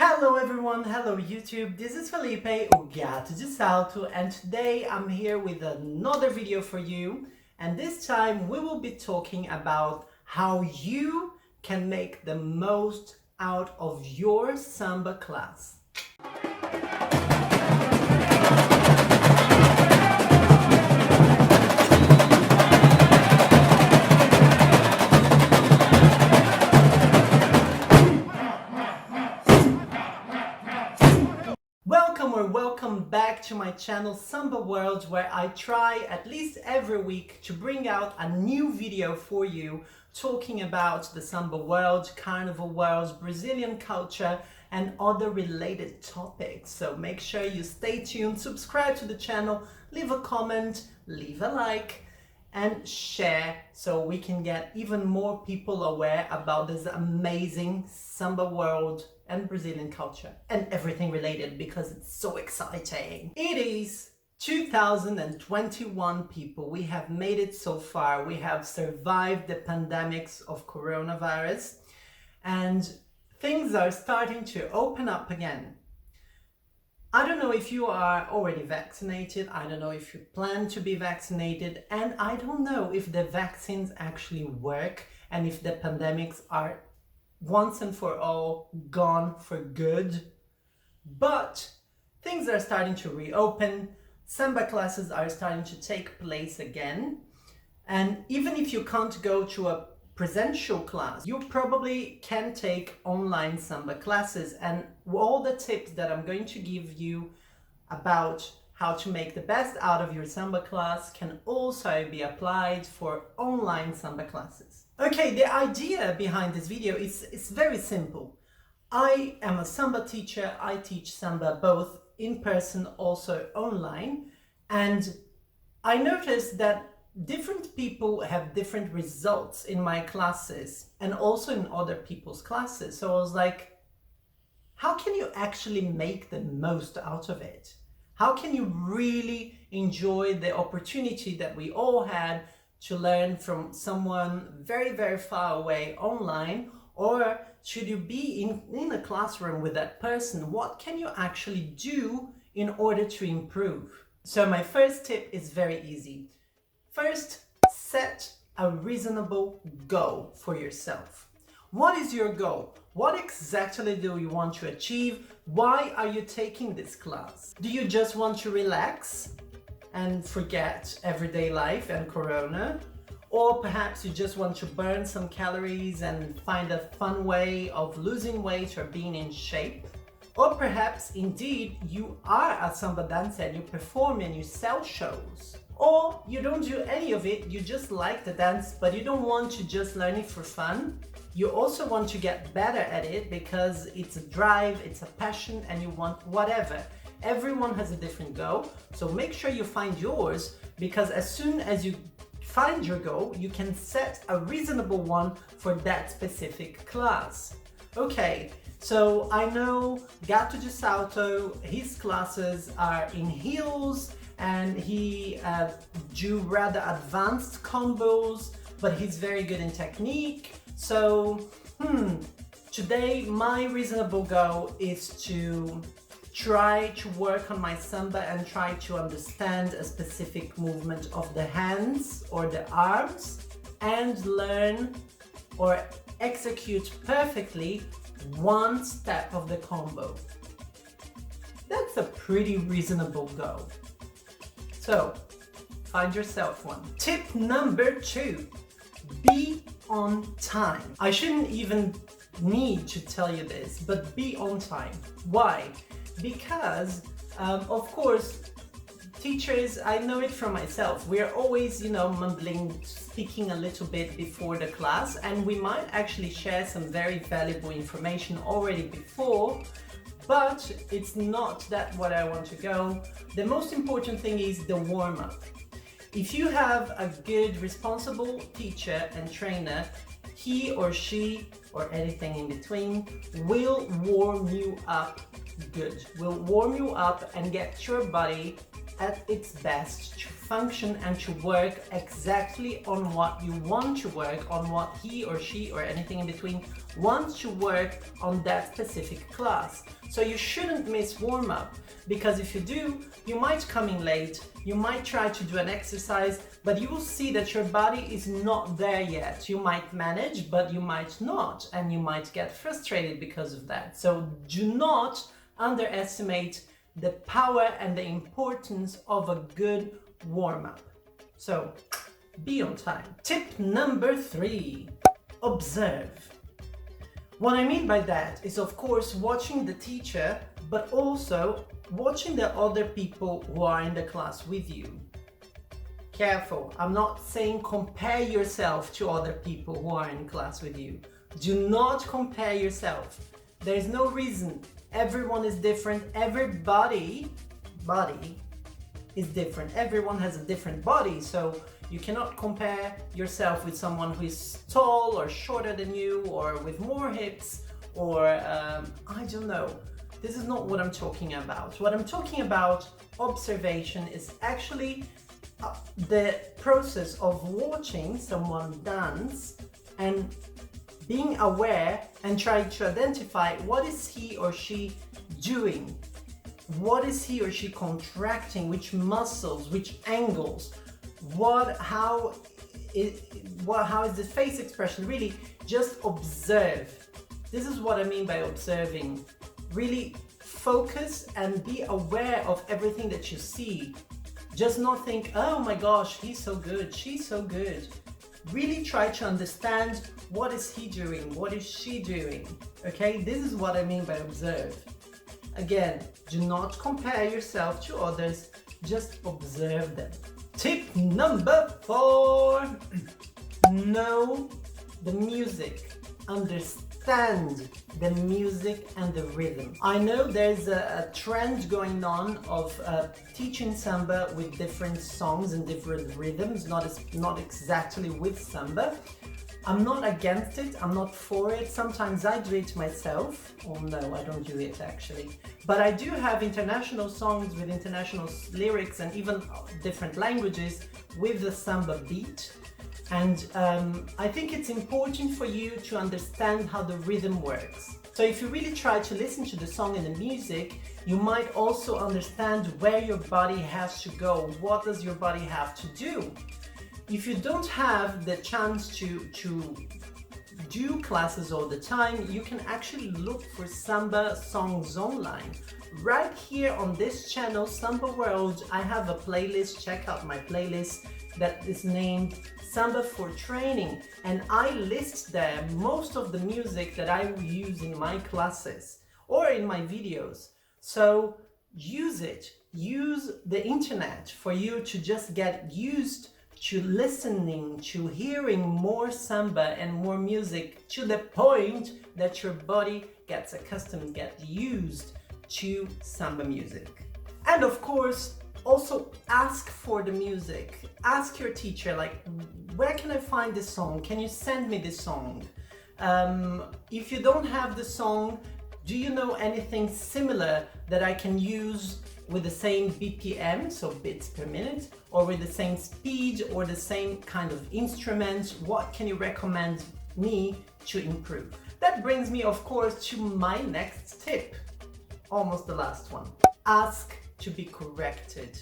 Hello everyone, hello YouTube, this is Felipe, o Gato de Salto, and today I'm here with another video for you, and this time we will be talking about how you can make the most out of your Samba class. Welcome back to my channel Samba World, where I try at least every week to bring out a new video for you talking about the Samba world, carnival world, Brazilian culture and other related topics. So make sure you stay tuned, subscribe to the channel, leave a comment, leave a like and share so we can get even more people aware about this amazing Samba world and Brazilian culture and everything related, because it's so exciting. It is 2021, people. We have made it so far. We have survived the pandemics of coronavirus and things are starting to open up again. I don't know if you are already vaccinated, I don't know if you plan to be vaccinated, and I don't know if the vaccines actually work and if the pandemics are once and for all gone for good. But things are starting to reopen, Samba classes are starting to take place again, and even if you can't go to a presential class, you probably can take online Samba classes, and all the tips that I'm going to give you about how to make the best out of your Samba class can also be applied for online Samba classes. Okay, the idea behind this video is very simple. I am a Samba teacher. I teach Samba both in person, also online, and I noticed that different people have different results in my classes and also in other people's classes. So I was like, how can you actually make the most out of it? How can you really enjoy the opportunity that we all had to learn from someone very, very far away online? Or should you be in a classroom with that person? What can you actually do in order to improve? So my first tip is very easy. First, set a reasonable goal for yourself. What is your goal? What exactly do you want to achieve? Why are you taking this class? Do you just want to relax and forget everyday life and corona? Or perhaps you just want to burn some calories and find a fun way of losing weight or being in shape? Or perhaps indeed you are a Samba dancer and you perform and you sell shows. Or you don't do any of it, you just like the dance, but you don't want to just learn it for fun. You also want to get better at it because it's a drive, it's a passion, and you want whatever. Everyone has a different goal, so make sure you find yours, because as soon as you find your goal, you can set a reasonable one for that specific class. Okay, so I know Gato de Salto, his classes are in heels, and he do rather advanced combos, but he's very good in technique. So today my reasonable goal is to try to work on my Samba and try to understand a specific movement of the hands or the arms and learn or execute perfectly one step of the combo. That's a pretty reasonable goal. So, find yourself one. Tip number 2, be on time. I shouldn't even need to tell you this, but be on time. Why? Because, of course, teachers, I know it from myself, we're always, mumbling, speaking a little bit before the class, and we might actually share some very valuable information already before, but it's not that what I want to go. The most important thing is the warm-up. If you have a good, responsible teacher and trainer, he or she, or anything in between, will warm you up good. Will warm you up and get your body at its best to function and to work exactly on what you want to work on, what he or she or anything in between wants to work on that specific class. So you shouldn't miss warm-up, because if you do, you might come in late, you might try to do an exercise, but you will see that your body is not there yet. You might manage, but you might not, and you might get frustrated because of that. So do not underestimate the power and the importance of a good warm-up. So be on time. Tip number 3, observe. What I mean by that is, of course, watching the teacher, but also watching the other people who are in the class with you. Careful, I'm not saying compare yourself to other people who are in class with you. Do not compare yourself. There's no reason. Everyone is different. Everybody is different. Everyone has a different body, so you cannot compare yourself with someone who is tall or shorter than you, or with more hips, or I don't know. This is not what I'm talking about. What I'm talking about, observation, is actually the process of watching someone dance and being aware and trying to identify what is he or she doing, what is he or she contracting, which muscles, which angles, how is the face expression. Really just observe. This is what I mean by observing. Really focus and be aware of everything that you see. Just not think, oh my gosh, he's so good, she's so good. Really try to understand, what is he doing, what is she doing, okay? This is what I mean by observe. Again, do not compare yourself to others, just observe them. Tip number 4, know the music, understand the music and the rhythm. I know there's a trend going on of teaching samba with different songs and different rhythms, not exactly with samba. I'm not against it, I'm not for it. Sometimes I do it myself. Oh no, I don't do it actually. But I do have international songs with international lyrics and even different languages with the samba beat. And I think it's important for you to understand how the rhythm works. So if you really try to listen to the song and the music, you might also understand where your body has to go. What does your body have to do? If you don't have the chance to do classes all the time, you can actually look for samba songs online. Right here on this channel, Samba World, I have a playlist. Check out my playlist that is named Samba for Training, and I list there most of the music that I will use in my classes or in my videos. So use it, use the internet for you to just get used to listening, to hearing more samba and more music, to the point that your body gets accustomed, gets used to samba music. And of course, also ask for the music. Ask your teacher, like, where can I find this song? Can you send me this song? If you don't have the song, do you know anything similar that I can use with the same BPM, so bits per minute, or with the same speed or the same kind of instrument? What can you recommend me to improve? That brings me, of course, to my next tip, almost the last one. Ask to be corrected.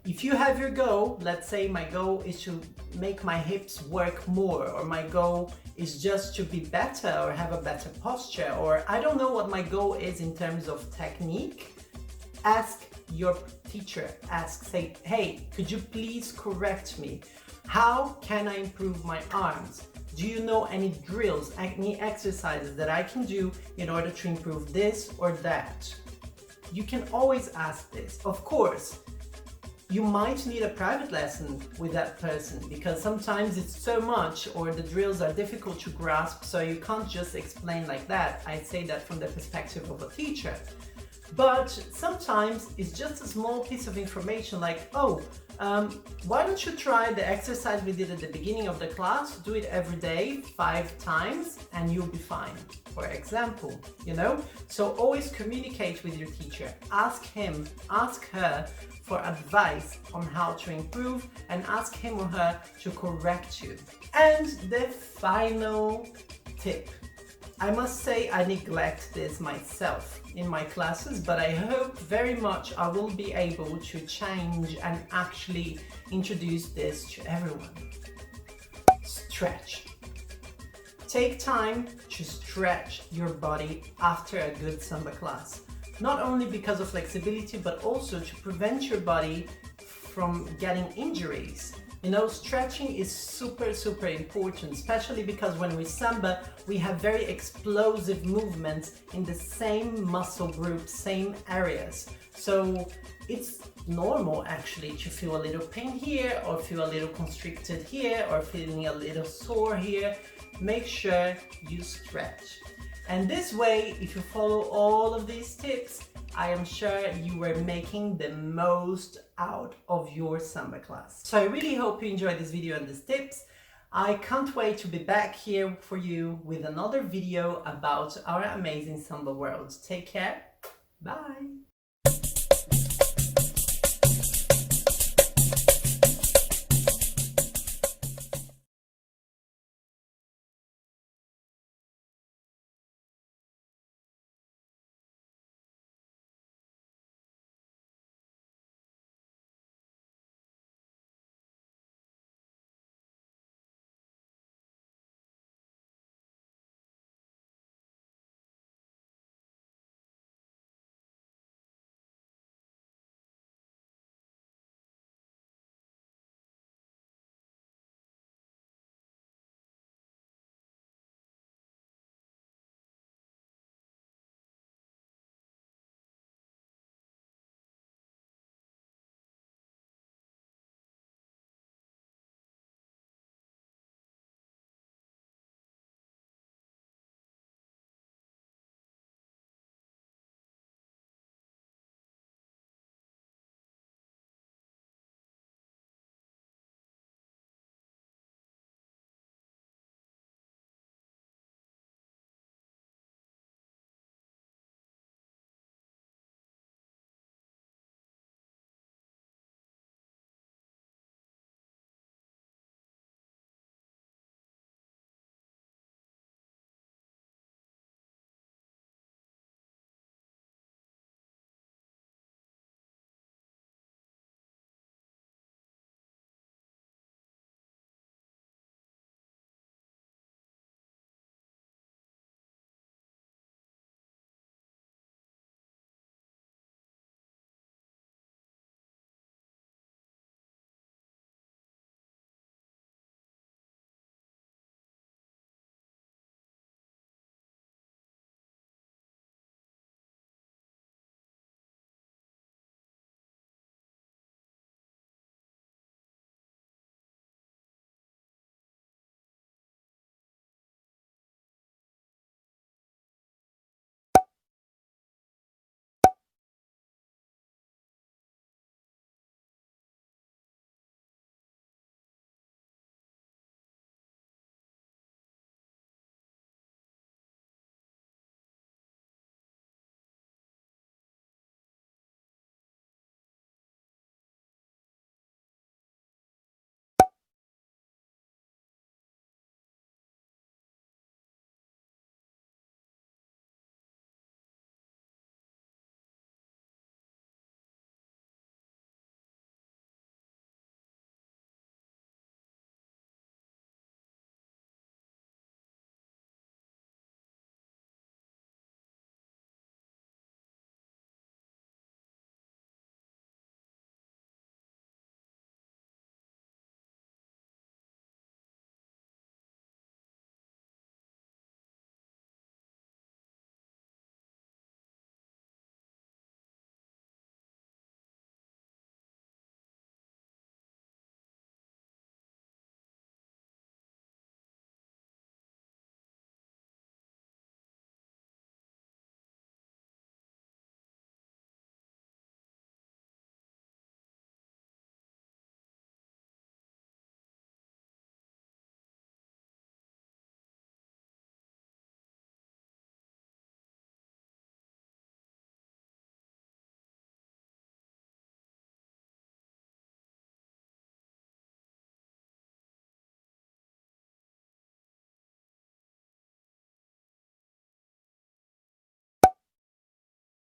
If you have your goal, let's say my goal is to make my hips work more, or my goal is just to be better or have a better posture, or I don't know what my goal is in terms of technique, ask your teacher. Say, hey, could you please correct me? How can I improve my arms? Do you know any drills, any exercises that I can do in order to improve this or that? You can always ask this. Of course, you might need a private lesson with that person, because sometimes it's so much or the drills are difficult to grasp, so you can't just explain like that. I say that from the perspective of a teacher. But sometimes it's just a small piece of information like, oh, why don't you try the exercise we did at the beginning of the class, do it every day 5 times and you'll be fine, for example, you know? So always communicate with your teacher, ask him, ask her for advice on how to improve, and ask him or her to correct you. And the final tip. I must say I neglect this myself in my classes, but I hope very much I will be able to change and actually introduce this to everyone. Stretch. Take time to stretch your body after a good Samba class. Not only because of flexibility, but also to prevent your body from getting injuries. You know, stretching is super important, especially because when we Samba, we have very explosive movements in the same muscle groups, same areas. So it's normal actually to feel a little pain here, or feel a little constricted here, or feeling a little sore here. Make sure you stretch. And this way, if you follow all of these tips, I am sure you are making the most out of your Samba class. So I really hope you enjoyed this video and these tips. I can't wait to be back here for you with another video about our amazing Samba world. Take care. Bye.